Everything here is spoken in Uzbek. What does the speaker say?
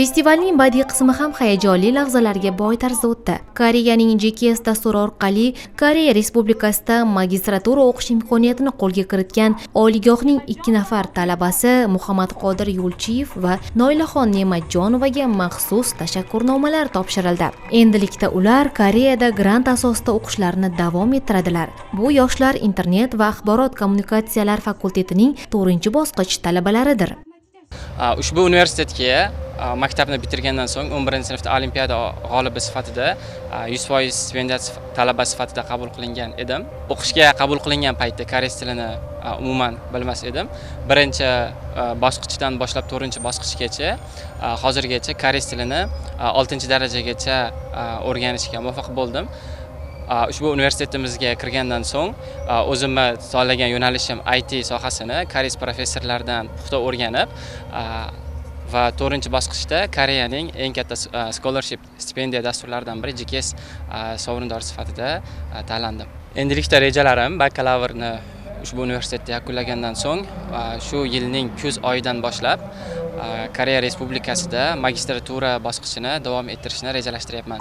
Festivalning badiiy qismi ham hayajonli lahzalarga boy tarzda o'tdi. Koreyaning GKS dasturi orqali Koreya Respublikasida magistratura o'qish imkoniyatini qo'lga kiritgan oliygohning 2 nafar talabasi Muhammadqodir Yo'lchiyev va Noilaxon Ne'matjonovaga maxsus tashakkurnomalar topshirildi. Endilikda ular Koreyada grant asosida o'qishlarini davom ettiradilar. Bu yoshlar internet va axborot kommunikatsiyalar fakultetining 4-bosqich talabalaridir. Ushbu universitetga maktabni bitirgandan so'ng 11-sinfda olimpiada g'olibi sifatida 100% stipendiya talaba sifatida qabul qilingan edim. O'qishga qabul qilingan paytda koreys tilini umuman bilmas edim. Birinchi bosqichdan boshlab 4-bosqichgacha hozirgacha koreys tilini 6-darajagacha o'rganishga muvaffaq bo'ldim. Ushbu universitetimizga kirgandan so'ng o'zimni tanlagan yo'nalishim IT sohasini koreys professorlardan puxta o'rganib va 4-bosqichda Koreyaning eng katta scholarship stipendiya dasturlaridan biri GKS sovrindori sifatida tanlandim. Endilikda rejalarim bakalavrni ushbu universitetda yakunlagandan so'ng shu yilning kuz oyidan boshlab Koreya Respublikasida magistratura bosqichini davom ettirishni rejalashtiryapman.